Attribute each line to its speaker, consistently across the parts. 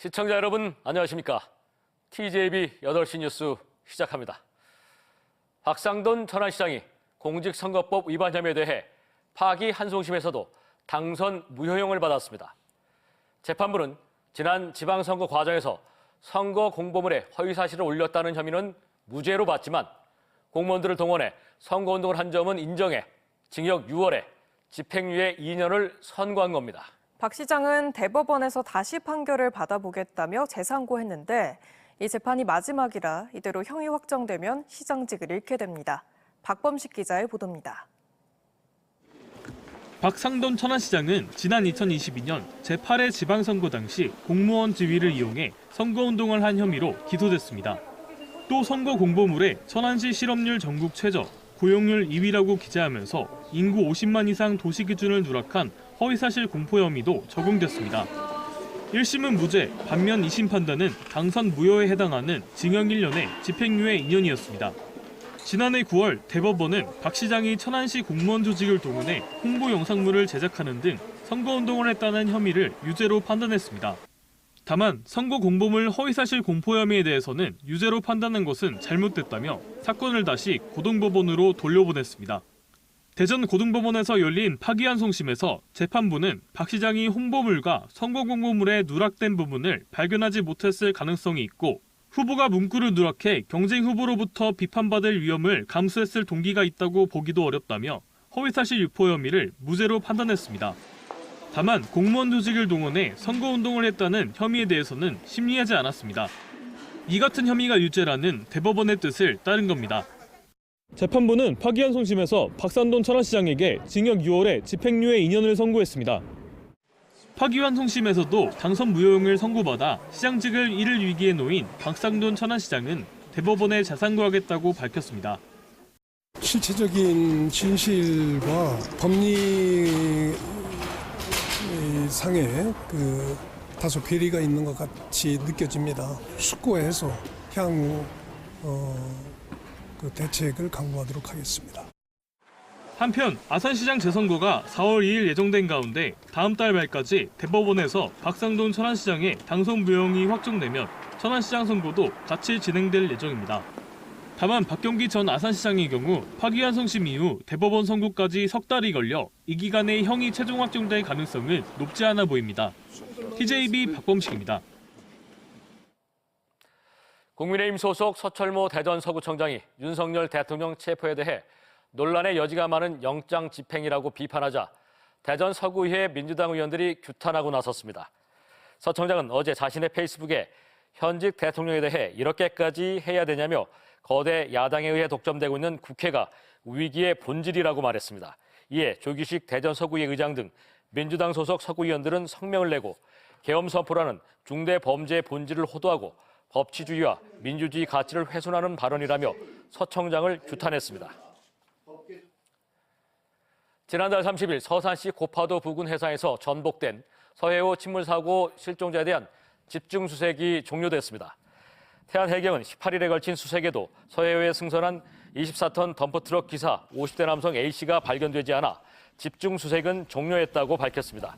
Speaker 1: 시청자 여러분 안녕하십니까? TJB 8시 뉴스 시작합니다. 박상돈 천안시장이 공직선거법 위반 혐의에 대해 파기환송심에서도 당선 무효형을 받았습니다. 재판부는 지난 지방선거 과정에서 선거 공보물에 허위사실을 올렸다는 혐의는 무죄로 봤지만 공무원들을 동원해 선거운동을 한 점은 인정해 징역 6월에 집행유예 2년을 선고한 겁니다.
Speaker 2: 박 시장은 대법원에서 다시 판결을 받아보겠다며 재상고했는데 이 재판이 마지막이라 이대로 형이 확정되면 시장직을 잃게 됩니다. 박범식 기자의 보도입니다.
Speaker 3: 박상돈 천안시장은 지난 2022년 제8회 지방선거 당시 공무원 지위를 이용해 선거운동을 한 혐의로 기소됐습니다. 또 선거 공보물에 천안시 실업률 전국 최저, 고용률 2위라고 기재하면서 인구 50만 이상 도시 기준을 누락한 허위사실 공포 혐의도 적용됐습니다. 1심은 무죄, 반면 2심 판단은 당선 무효에 해당하는 징역 1년에 집행유예 2년이었습니다. 지난해 9월 대법원은 박 시장이 천안시 공무원 조직을 동원해 홍보 영상물을 제작하는 등 선거운동을 했다는 혐의를 유죄로 판단했습니다. 다만 선거 공보물 허위사실 공포 혐의에 대해서는 유죄로 판단한 것은 잘못됐다며 사건을 다시 고등법원으로 돌려보냈습니다. 대전 고등법원에서 열린 파기환송심에서 재판부는 박 시장이 홍보물과 선거 공보물에 누락된 부분을 발견하지 못했을 가능성이 있고 후보가 문구를 누락해 경쟁 후보로부터 비판받을 위험을 감수했을 동기가 있다고 보기도 어렵다며 허위사실 유포 혐의를 무죄로 판단했습니다. 다만 공무원 조직을 동원해 선거운동을 했다는 혐의에 대해서는 심리하지 않았습니다. 이 같은 혐의가 유죄라는 대법원의 뜻을 따른 겁니다. 재판부는 파기환송심에서 박상돈 천안시장에게 징역 6월에 집행유예 2년을 선고했습니다. 파기환송심에서도 당선 무효형을 선고받아 시장직을 잃을 위기에 놓인 박상돈 천안시장은 대법원에 재상고하겠다고 밝혔습니다.
Speaker 4: 실체적인 진실과 법리상의 다소 괴리가 있는 것 같이 느껴집니다. 숙고해서 향후 대책을 강구하도록 하겠습니다.
Speaker 3: 한편 아산시장 재선거가 4월 2일 예정된 가운데 다음 달 말까지 대법원에서 박상돈 천안시장의 당선 무효형이 확정되면 천안시장 선거도 같이 진행될 예정입니다. 다만 박경기 전 아산시장의 경우 파기환송심 이후 대법원 선고까지 석 달이 걸려 이 기간에 형이 최종 확정될 가능성은 높지 않아 보입니다. TJB 박범식입니다.
Speaker 1: 국민의힘 소속 서철모 대전 서구청장이 윤석열 대통령 체포에 대해 논란의 여지가 많은 영장 집행이라고 비판하자 대전 서구의회 민주당 의원들이 규탄하고 나섰습니다. 서 청장은 어제 자신의 페이스북에 현직 대통령에 대해 이렇게까지 해야 되냐며 거대 야당에 의해 독점되고 있는 국회가 위기의 본질이라고 말했습니다. 이에 조규식 대전 서구의회 의장 등 민주당 소속 서구의원들은 성명을 내고 계엄 선포라는 중대 범죄의 본질을 호도하고 법치주의와 민주주의 가치를 훼손하는 발언이라며 서 청장을 규탄했습니다. 지난달 30일 서산시 고파도 부근 해상에서 전복된 서해오 침몰사고 실종자에 대한 집중수색이 종료됐습니다. 태안해경은 18일에 걸친 수색에도 서해오에 승선한 24톤 덤프트럭 기사 50대 남성 A씨가 발견되지 않아 집중수색은 종료했다고 밝혔습니다.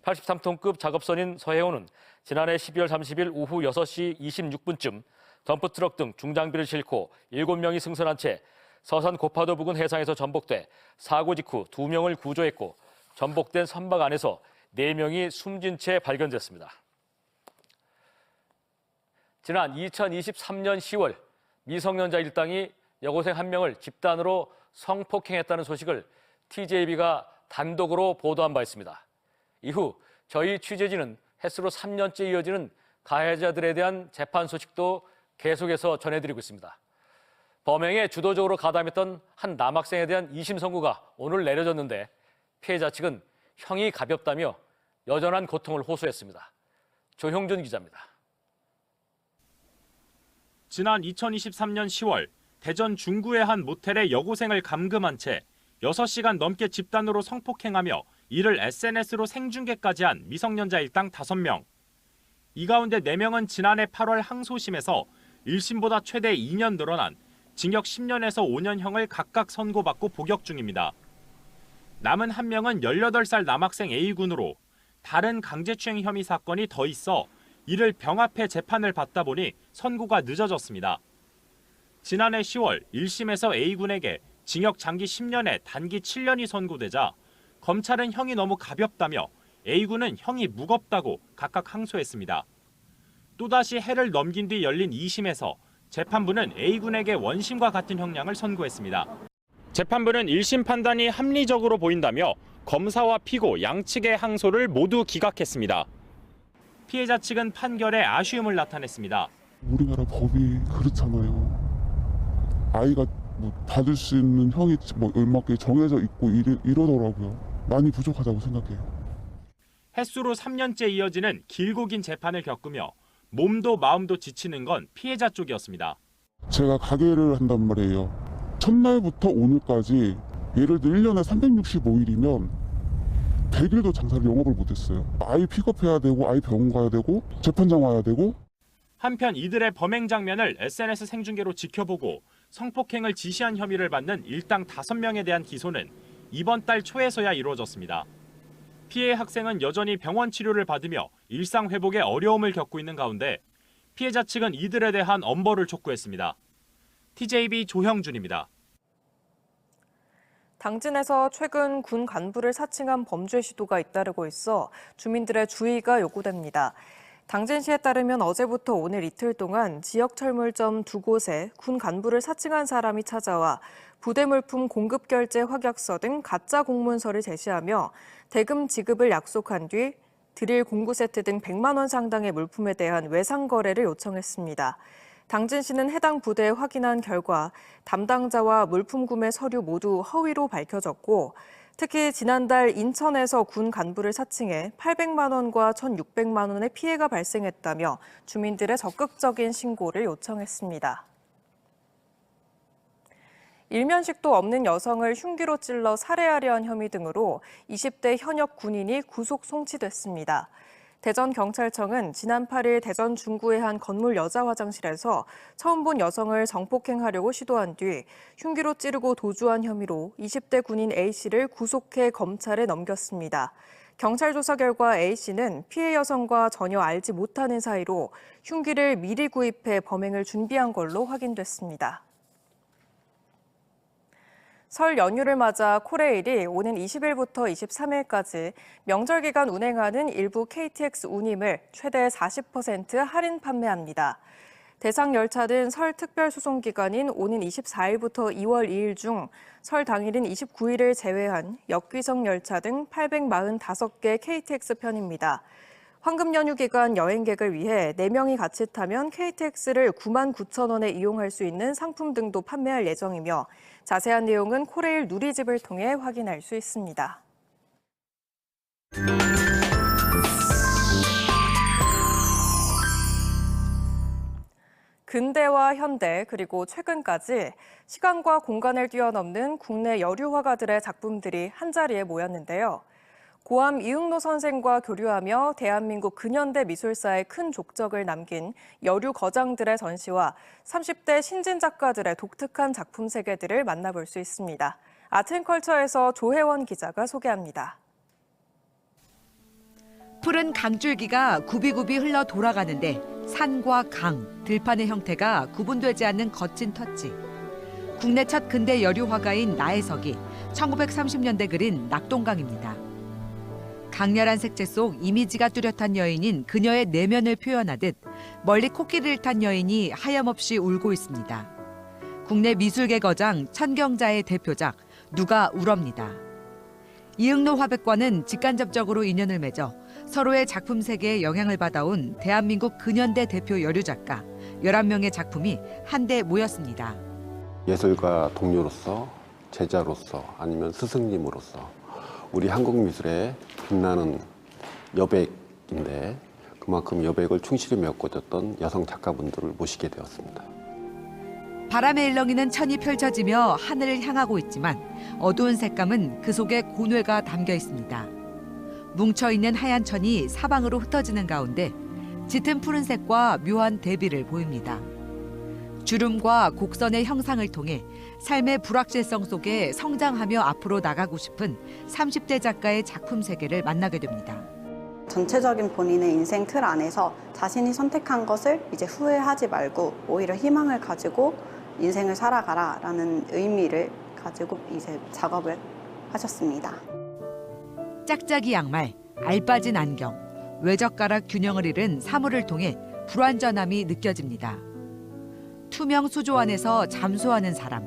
Speaker 1: 83톤급 작업선인 서해오는 지난해 12월 30일 오후 6시 26분쯤 덤프트럭 등 중장비를 싣고 7명이 승선한 채 서산 고파도 부근 해상에서 전복돼 사고 직후 2명을 구조했고 전복된 선박 안에서 4명이 숨진 채 발견됐습니다. 지난 2023년 10월 미성년자 일당이 여고생 1명을 집단으로 성폭행했다는 소식을 TJB가 단독으로 보도한 바 있습니다. 이후 저희 취재진은 햇수로 3년째 이어지는 가해자들에 대한 재판 소식도 계속해서 전해드리고 있습니다. 범행에 주도적으로 가담했던 한 남학생에 대한 2심 선고가 오늘 내려졌는데 피해자 측은 형이 가볍다며 여전한 고통을 호소했습니다. 조형준 기자입니다.
Speaker 5: 지난 2023년 10월 대전 중구의 한 모텔에 여고생을 감금한 채 6시간 넘게 집단으로 성폭행하며 이를 SNS로 생중계까지 한 미성년자 일당 5명. 이 가운데 4명은 지난해 8월 항소심에서 1심보다 최대 2년 늘어난 징역 10년에서 5년형을 각각 선고받고 복역 중입니다. 남은 1명은 18살 남학생 A군으로 다른 강제추행 혐의 사건이 더 있어 이를 병합해 재판을 받다 보니 선고가 늦어졌습니다. 지난해 10월 1심에서 A군에게 징역 장기 10년에 단기 7년이 선고되자 검찰은 형이 너무 가볍다며 A군은 형이 무겁다고 각각 항소했습니다. 또다시 해를 넘긴 뒤 열린 2심에서 재판부는 A군에게 원심과 같은 형량을 선고했습니다. 재판부는 1심 판단이 합리적으로 보인다며 검사와 피고 양측의 항소를 모두 기각했습니다. 피해자 측은 판결에 아쉬움을 나타냈습니다.
Speaker 6: 우리나라 법이 그렇잖아요. 아이가 뭐 받을 수 있는 형이 뭐 얼마게 정해져 있고 이러더라고요. 많이 부족하다고 생각해요.
Speaker 5: 햇수로 3년째 이어지는 길고 긴 재판을 겪으며 몸도 마음도 지치는 건 피해자 쪽이었습니다.
Speaker 6: 제가 가게를 한단 말이에요. 첫날부터 오늘까지 예를 들어 1년에 365일이면 100일도 장사를 영업을 못했어요. 아이 픽업해야 되고 아이 병원 가야 되고 재판장 와야 되고.
Speaker 5: 한편 이들의 범행 장면을 SNS 생중계로 지켜보고 성폭행을 지시한 혐의를 받는 일당 5명에 대한 기소는 이번 달 초에서야 이루어졌습니다. 피해 학생은 여전히 병원 치료를 받으며 일상 회복에 어려움을 겪고 있는 가운데 피해자 측은 이들에 대한 엄벌을 촉구했습니다. TJB 조형준입니다.
Speaker 2: 당진에서 최근 군 간부를 사칭한 범죄 시도가 잇따르고 있어 주민들의 주의가 요구됩니다. 당진시에 따르면 어제부터 오늘 이틀 동안 지역 철물점 2곳에 군 간부를 사칭한 사람이 찾아와 부대 물품 공급 결제 확약서 등 가짜 공문서를 제시하며 대금 지급을 약속한 뒤 드릴 공구 세트 등 100만 원 상당의 물품에 대한 외상 거래를 요청했습니다. 당진시는 해당 부대에 확인한 결과 담당자와 물품 구매 서류 모두 허위로 밝혀졌고 특히 지난달 인천에서 군 간부를 사칭해 800만 원과 1,600만 원의 피해가 발생했다며 주민들의 적극적인 신고를 요청했습니다. 일면식도 없는 여성을 흉기로 찔러 살해하려 한 혐의 등으로 20대 현역 군인이 구속 송치됐습니다. 대전경찰청은 지난 8일 대전 중구의 한 건물 여자 화장실에서 처음 본 여성을 성폭행하려고 시도한 뒤 흉기로 찌르고 도주한 혐의로 20대 군인 A씨를 구속해 검찰에 넘겼습니다. 경찰 조사 결과 A씨는 피해 여성과 전혀 알지 못하는 사이로 흉기를 미리 구입해 범행을 준비한 걸로 확인됐습니다. 설 연휴를 맞아 코레일이 오는 20일부터 23일까지 명절 기간 운행하는 일부 KTX 운임을 최대 40% 할인 판매합니다. 대상 열차는 설 특별 수송 기간인 오는 24일부터 2월 2일 중 설 당일인 29일을 제외한 역귀성 열차 등 845개 KTX 편입니다. 황금 연휴 기간 여행객을 위해 4명이 같이 타면 KTX를 99,000원에 이용할 수 있는 상품 등도 판매할 예정이며 자세한 내용은 코레일 누리집을 통해 확인할 수 있습니다. 근대와 현대 그리고 최근까지 시간과 공간을 뛰어넘는 국내 여류 화가들의 작품들이 한자리에 모였는데요. 고암 이응노 선생과 교류하며 대한민국 근현대 미술사에 큰 족적을 남긴 여류 거장들의 전시와 30대 신진 작가들의 독특한 작품 세계들을 만나볼 수 있습니다. 아트앤컬처에서 조혜원 기자가 소개합니다.
Speaker 7: 푸른 강줄기가 굽이굽이 흘러 돌아가는데 산과 강, 들판의 형태가 구분되지 않는 거친 터치. 국내 첫 근대 여류 화가인 나혜석이 1930년대 그린 낙동강입니다. 강렬한 색채 속 이미지가 뚜렷한 여인인 그녀의 내면을 표현하듯 멀리 코끼리를 탄 여인이 하염없이 울고 있습니다. 국내 미술계 거장 천경자의 대표작 누가 울어입니다. 이응노 화백과는 직간접적으로 인연을 맺어 서로의 작품 세계에 영향을 받아온 대한민국 근현대 대표 여류 작가 11명의 작품이 한데 모였습니다.
Speaker 8: 예술가 동료로서, 제자로서, 아니면 스승님으로서 우리 한국 미술의 빛나는 여백인데 그만큼 여백을 충실히 메꿔줬던 여성 작가분들을 모시게 되었습니다.
Speaker 7: 바람에 일렁이는 천이 펼쳐지며 하늘을 향하고 있지만 어두운 색감은 그 속에 고뇌가 담겨 있습니다. 뭉쳐있는 하얀 천이 사방으로 흩어지는 가운데 짙은 푸른색과 묘한 대비를 보입니다. 주름과 곡선의 형상을 통해 삶의 불확실성 속에 성장하며 앞으로 나가고 싶은 30대 작가의 작품 세계를 만나게 됩니다.
Speaker 9: 전체적인 본인의 인생 틀 안에서 자신이 선택한 것을 이제 후회하지 말고 오히려 희망을 가지고 인생을 살아가라라는 의미를 가지고 이제 작업을 하셨습니다.
Speaker 7: 짝짝이 양말, 알빠진 안경, 외젓가락 균형을 잃은 사물을 통해 불완전함이 느껴집니다. 투명 수조 안에서 잠수하는 사람,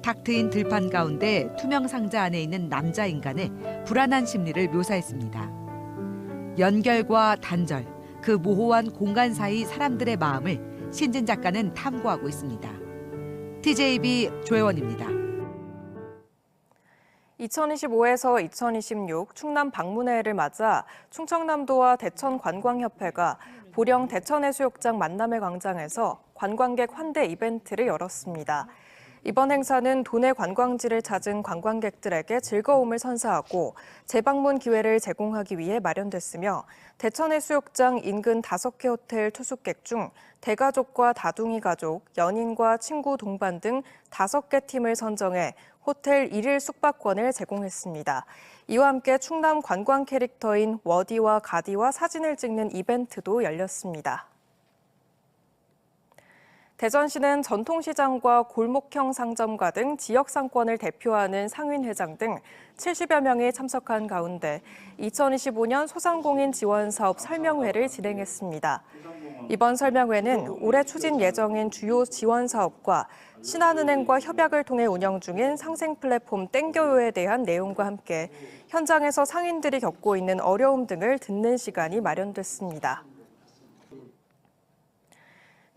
Speaker 7: 탁 트인 들판 가운데 투명 상자 안에 있는 남자 인간의 불안한 심리를 묘사했습니다. 연결과 단절, 그 모호한 공간 사이 사람들의 마음을 신진 작가는 탐구하고 있습니다. TJB 조혜원입니다.
Speaker 2: 2025에서 2026 충남 방문해를 맞아 충청남도와 대천관광협회가 보령 대천해수욕장 만남의 광장에서 관광객 환대 이벤트를 열었습니다. 이번 행사는 도내 관광지를 찾은 관광객들에게 즐거움을 선사하고 재방문 기회를 제공하기 위해 마련됐으며 대천해수욕장 인근 5개 호텔 투숙객 중 대가족과 다둥이 가족, 연인과 친구 동반 등 5개 팀을 선정해 호텔 1일 숙박권을 제공했습니다. 이와 함께 충남 관광 캐릭터인 워디와 가디와 사진을 찍는 이벤트도 열렸습니다. 대전시는 전통시장과 골목형 상점가 등 지역 상권을 대표하는 상인회장 등 70여 명이 참석한 가운데 2025년 소상공인 지원 사업 설명회를 진행했습니다. 이번 설명회는 올해 추진 예정인 주요 지원 사업과 신한은행과 협약을 통해 운영 중인 상생 플랫폼 땡겨요에 대한 내용과 함께 현장에서 상인들이 겪고 있는 어려움 등을 듣는 시간이 마련됐습니다.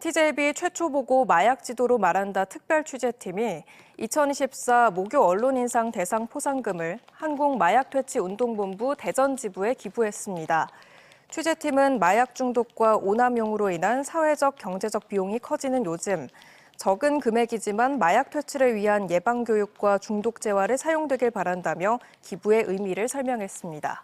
Speaker 2: TJB 최초 보고 마약 지도로 말한다 특별 취재팀이 2024 모교 언론인상 대상 포상금을 한국마약퇴치운동본부 대전지부에 기부했습니다. 취재팀은 마약 중독과 오남용으로 인한 사회적, 경제적 비용이 커지는 요즘 적은 금액이지만 마약 퇴치를 위한 예방교육과 중독 재활에 사용되길 바란다며 기부의 의미를 설명했습니다.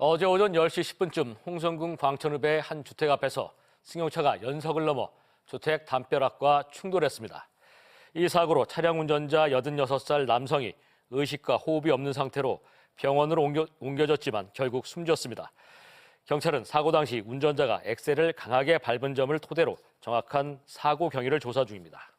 Speaker 1: 어제 오전 10시 10분쯤 홍성군 광천읍의 한 주택 앞에서 승용차가 연석을 넘어 주택 담벼락과 충돌했습니다. 이 사고로 차량 운전자 86살 남성이 의식과 호흡이 없는 상태로 병원으로 옮겨졌지만 결국 숨졌습니다. 경찰은 사고 당시 운전자가 엑셀을 강하게 밟은 점을 토대로 정확한 사고 경위를 조사 중입니다.